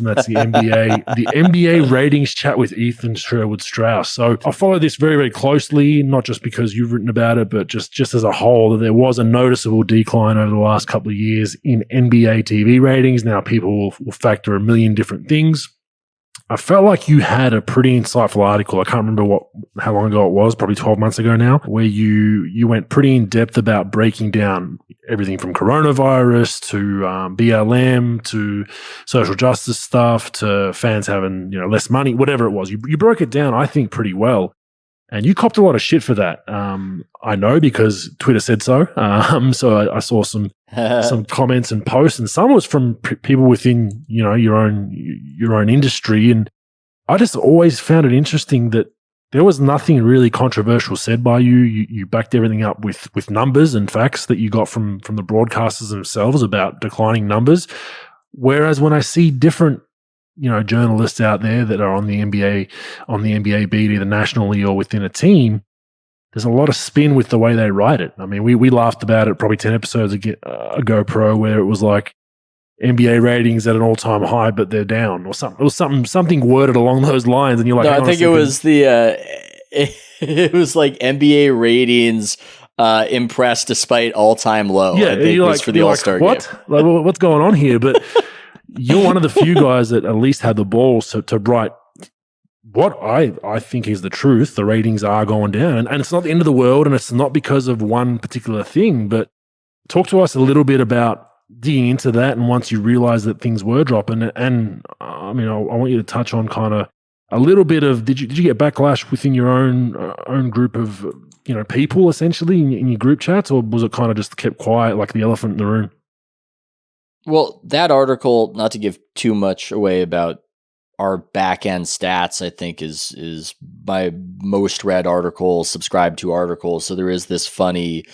and that's the NBA ratings chat with Ethan Sherwood Strauss. So I follow this very, very closely, not just because you've written about it, but just as a whole, that there was a noticeable decline over the last couple of years in NBA TV ratings. Now people will factor a million different things. I felt like you had a pretty insightful article. I can't remember how long ago it was, probably 12 months ago now, where you went pretty in depth about breaking down everything from coronavirus to BLM to social justice stuff to fans having less money, whatever it was. You broke it down, I think, pretty well. And you copped a lot of shit for that. I know because Twitter said so. So I saw some comments and posts, and some was from people within your own industry. And I just always found it interesting that there was nothing really controversial said by you. You backed everything up with numbers and facts that you got from the broadcasters themselves about declining numbers. Whereas when I see different journalists out there that are on the NBA beat, either nationally or within a team, there's a lot of spin with the way they write it. I mean, we laughed about it probably 10 episodes ago, Pro, where it was like NBA ratings at an all-time high, but they're down, or something. It was something worded along those lines, and you're like, no, I think it was it was like NBA ratings impressed despite all-time low. Yeah, I think it was for the All-Star game. What? Like, what's going on here? But you're one of the few guys that at least had the balls to write what I think is the truth. The ratings are going down, and it's not the end of the world, and it's not because of one particular thing. But talk to us a little bit about digging into that, and once you realize that things were dropping. And I mean, I want you to touch on kind of a little bit of did you get backlash within your own group of people essentially in your group chats, or was it kind of just kept quiet like the elephant in the room? Well, that article, not to give too much away about our back end stats, I think is my most read article, subscribed to article. So there is this funny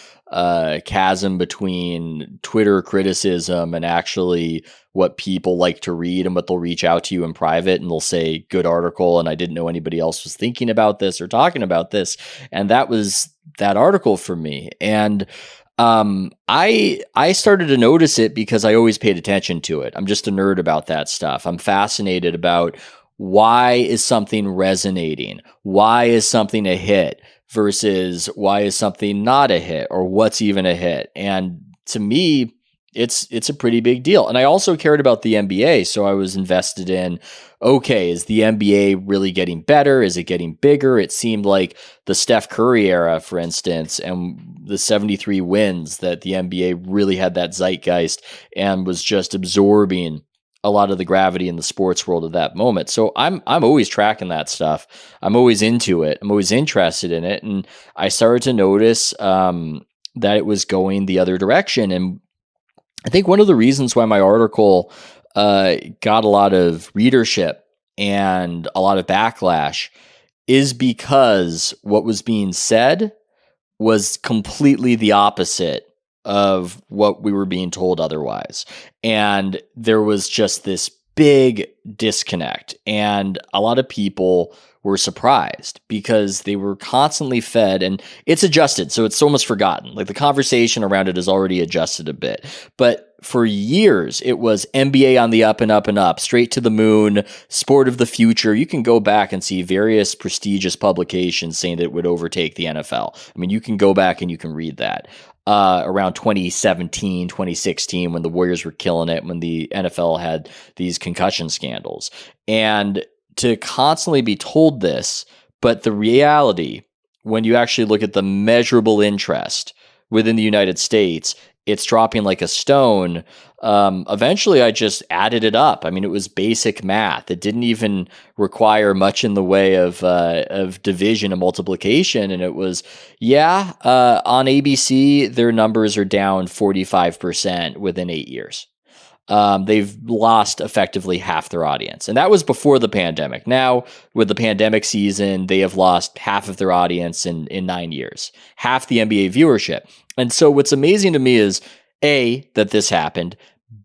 chasm between Twitter criticism and actually what people like to read and what they'll reach out to you in private and they'll say, good article. And I didn't know anybody else was thinking about this or talking about this. And that was that article for me. And I started to notice it because I always paid attention to it. I'm just a nerd about that stuff. I'm fascinated about why is something resonating? Why is something a hit versus why is something not a hit, or what's even a hit? And to me, it's a pretty big deal. And I also cared about the NBA. So I was invested in, okay, is the NBA really getting better? Is it getting bigger? It seemed like the Steph Curry era, for instance, and the 73 wins, that the NBA really had that zeitgeist and was just absorbing a lot of the gravity in the sports world at that moment. So I'm always tracking that stuff. I'm always into it. I'm always interested in it. And I started to notice that it was going the other direction. And I think one of the reasons why my article got a lot of readership and a lot of backlash is because what was being said was completely the opposite of what we were being told otherwise. And there was just this big disconnect. And a lot of people were surprised because they were constantly fed, and it's adjusted. So it's almost forgotten. Like the conversation around it is already adjusted a bit. But for years, it was NBA on the up and up and up, straight to the moon, sport of the future. You can go back and see various prestigious publications saying that it would overtake the NFL. I mean, you can go back and you can read that. Around 2017, 2016, when the Warriors were killing it, when the NFL had these concussion scandals. And to constantly be told this, but the reality, when you actually look at the measurable interest within the United States, it's dropping like a stone. Eventually, I just added it up. I mean, it was basic math. It didn't even require much in the way of division and multiplication. And it was, on ABC, their numbers are down 45% within 8 years. They've lost effectively half their audience. And that was before the pandemic. Now, with the pandemic season, they have lost half of their audience in 9 years, half the NBA viewership. And so what's amazing to me is, A, that this happened,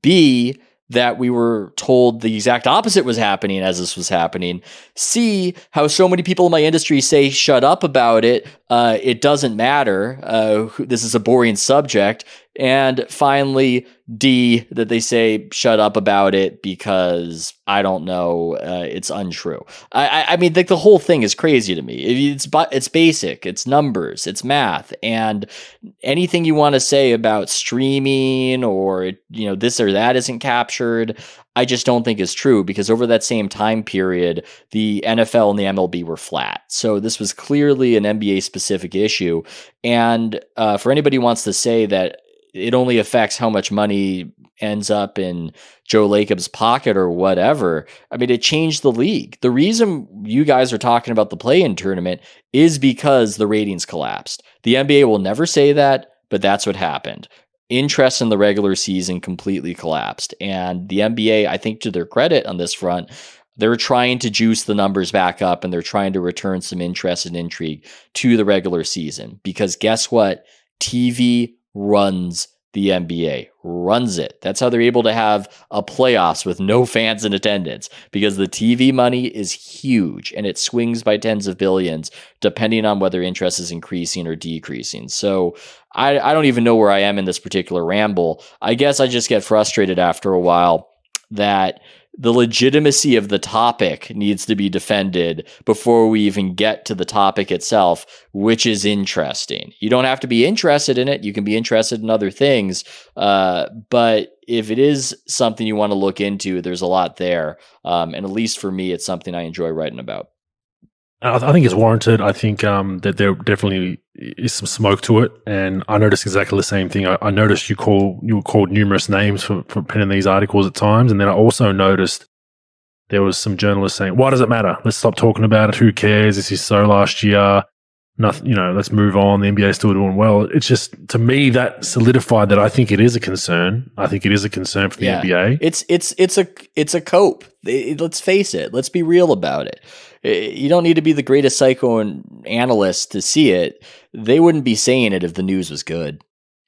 B, that we were told the exact opposite was happening as this was happening, C, how so many people in my industry say, shut up about it, it doesn't matter, this is a boring subject, And finally, D, that they say shut up about it because I don't know, it's untrue. I mean, like the whole thing is crazy to me. It's basic, it's numbers, it's math, and anything you want to say about streaming or this or that isn't captured, I just don't think is true, because over that same time period, the NFL and the MLB were flat. So this was clearly an NBA specific issue. And for anybody who wants to say that it only affects how much money ends up in Joe Lacob's pocket or whatever, I mean, it changed the league. The reason you guys are talking about the play-in tournament is because the ratings collapsed. The NBA will never say that, but that's what happened. Interest in the regular season completely collapsed. And the NBA, I think to their credit on this front, they're trying to juice the numbers back up, and they're trying to return some interest and intrigue to the regular season. Because guess what? TV runs the NBA, runs it. That's how they're able to have a playoffs with no fans in attendance, because the TV money is huge and it swings by tens of billions depending on whether interest is increasing or decreasing. So I don't even know where I am in this particular ramble. I guess I just get frustrated after a while that the legitimacy of the topic needs to be defended before we even get to the topic itself, which is interesting. You don't have to be interested in it. You can be interested in other things. But if it is something you want to look into, there's a lot there. And at least for me, it's something I enjoy writing about. I think it's warranted. I think that there definitely is some smoke to it, and I noticed exactly the same thing. I noticed you were called numerous names for penning these articles at times, and then I also noticed there was some journalists saying, "Why does it matter? Let's stop talking about it. Who cares? This is so last year. Nothing. Let's move on. The NBA is still doing well." It's just, to me, that solidified that I think it is a concern. I think it is a concern for the NBA. It's a cope. Let's face it. Let's be real about it. You don't need to be the greatest psychoanalyst to see it. They wouldn't be saying it if the news was good.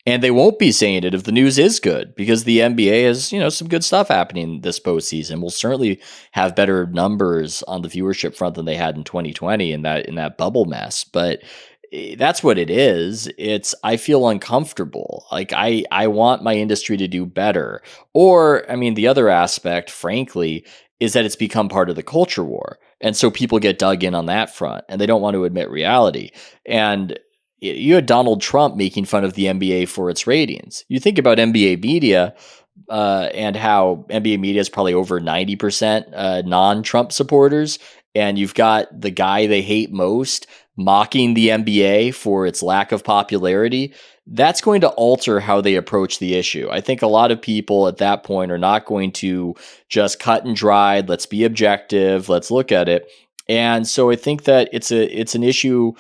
And they won't be saying it if the news is good, because the NBA has, some good stuff happening this postseason. We'll certainly have better numbers on the viewership front than they had in 2020 in that bubble mess. But that's what it is. I feel uncomfortable. Like I want my industry to do better. Or, I mean, the other aspect, frankly, is that it's become part of the culture war. And so people get dug in on that front, and they don't want to admit reality. And you had Donald Trump making fun of the NBA for its ratings. You think about NBA media and how NBA media is probably over 90% non-Trump supporters. And you've got the guy they hate most mocking the NBA for its lack of popularity. That's going to alter how they approach the issue. I think a lot of people at that point are not going to just cut and dried. Let's be objective. Let's look at it. And so I think that it's an issue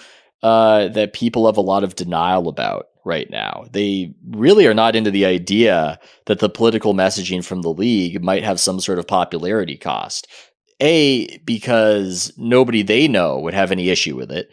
that people have a lot of denial about right now. They really are not into the idea that the political messaging from the league might have some sort of popularity cost. A, because nobody they know would have any issue with it.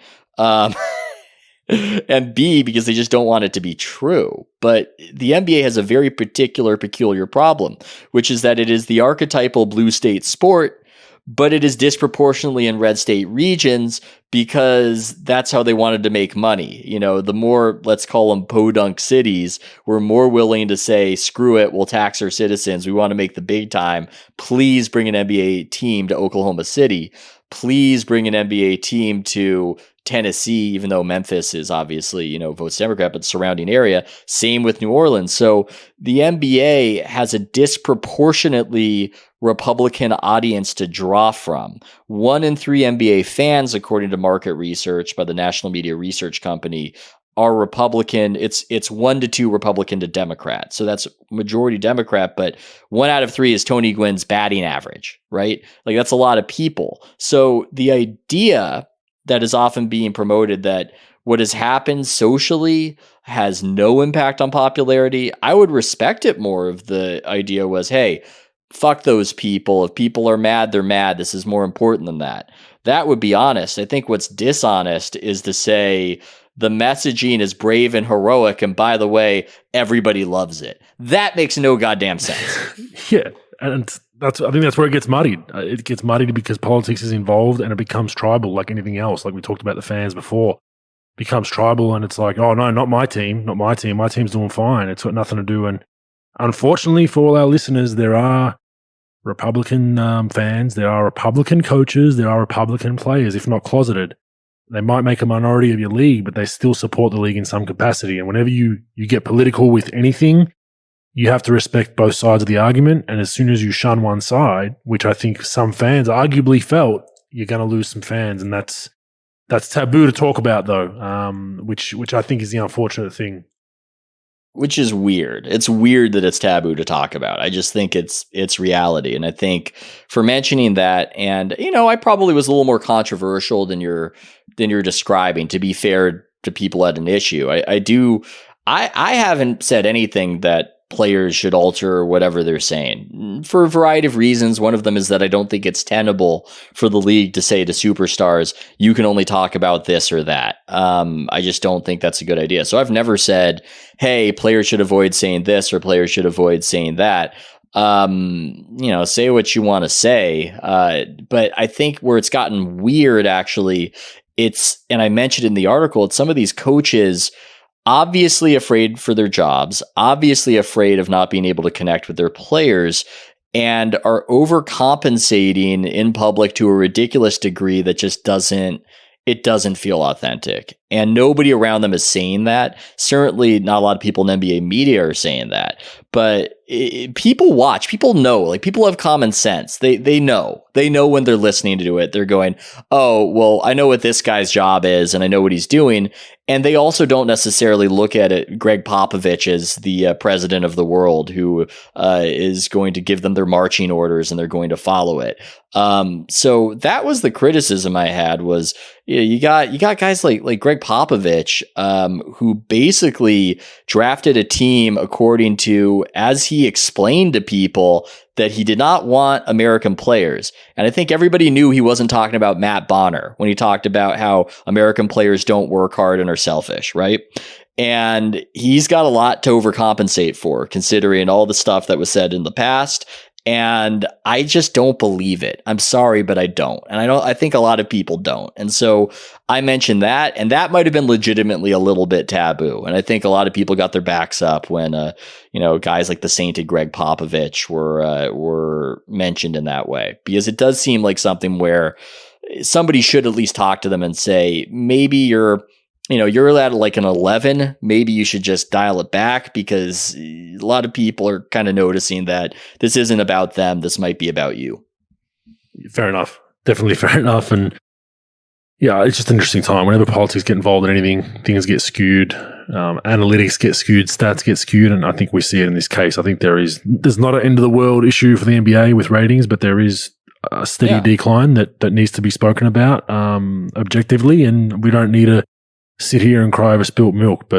And B, because they just don't want it to be true. But the NBA has a very peculiar problem, which is that it is the archetypal blue state sport, but it is disproportionately in red state regions because that's how they wanted to make money. The more, let's call them podunk cities, were more willing to say, screw it, we'll tax our citizens. We want to make the big time. Please bring an NBA team to Oklahoma City. Please bring an NBA team to Tennessee, even though Memphis is obviously, votes Democrat, but surrounding area. Same with New Orleans. So the NBA has a disproportionately Republican audience to draw from. 1 in 3 NBA fans, according to market research by the National Media Research Company, are Republican. It's 1 to 2 Republican to Democrat. So that's majority Democrat, but 1 out of 3 is Tony Gwynn's batting average, right? Like, that's a lot of people. So the idea that is often being promoted that what has happened socially has no impact on popularity, I would respect it more if the idea was, hey, fuck those people. If people are mad, they're mad. This is more important than that. That would be honest. I think what's dishonest is to say the messaging is brave and heroic, and by the way, everybody loves it. That makes no goddamn sense. Yeah, and I think that's where it gets muddied. It gets muddied because politics is involved, and it becomes tribal like anything else. Like we talked about the fans before. becomes tribal, and it's like, oh no, not my team, not my team. My team's doing fine. It's got nothing to do. And unfortunately for all our listeners, there are Republican fans, there are Republican coaches, there are Republican players, if not closeted. They might make a minority of your league, but they still support the league in some capacity. And whenever you get political with anything, you have to respect both sides of the argument. And as soon as you shun one side, which I think some fans arguably felt, you're going to lose some fans. And that's taboo to talk about, though, which I think is the unfortunate thing. Which is weird. It's weird that it's taboo to talk about. I just think it's reality. And I think for mentioning that, and I probably was a little more controversial than you're describing, to be fair to people at an issue. I haven't said anything that players should alter whatever they're saying for a variety of reasons. One of them is that I don't think it's tenable for the league to say to superstars, you can only talk about this or that. I just don't think that's a good idea. So I've never said, hey, players should avoid saying this or players should avoid saying that. Say what you want to say. But I think where it's gotten weird, actually, and I mentioned in the article, it's some of these coaches obviously afraid for their jobs, obviously afraid of not being able to connect with their players, and are overcompensating in public to a ridiculous degree that just doesn't feel authentic. And nobody around them is saying that. Certainly not a lot of people in NBA media are saying that. But people watch, people know, like people have common sense. They know when they're listening to it. They're going, oh, well, I know what this guy's job is and I know what he's doing. And they also don't necessarily look at it, Greg Popovich as the president of the world who is going to give them their marching orders and they're going to follow it. So that was the criticism I had was, you got guys like Greg Popovich, who basically drafted a team according to, as he explained to people, that he did not want American players. And I think everybody knew he wasn't talking about Matt Bonner when he talked about how American players don't work hard and are selfish, right? And he's got a lot to overcompensate for, considering all the stuff that was said in the past. And I just don't believe it. I'm sorry, but I don't. And I think a lot of people don't. And so I mentioned that, and that might have been legitimately a little bit taboo. And I think a lot of people got their backs up when, guys like the sainted Greg Popovich were mentioned in that way, because it does seem like something where somebody should at least talk to them and say, maybe you're at like an 11, maybe you should just dial it back, because a lot of people are kind of noticing that this isn't about them. This might be about you. Fair enough. Definitely fair enough. And yeah, it's just an interesting time. Whenever politics get involved in anything, things get skewed, analytics get skewed, stats get skewed. And I think we see it in this case. I think there's not an end of the world issue for the NBA with ratings, but there is a steady decline that needs to be spoken about objectively. And we don't need to sit here and cry over spilt milk. But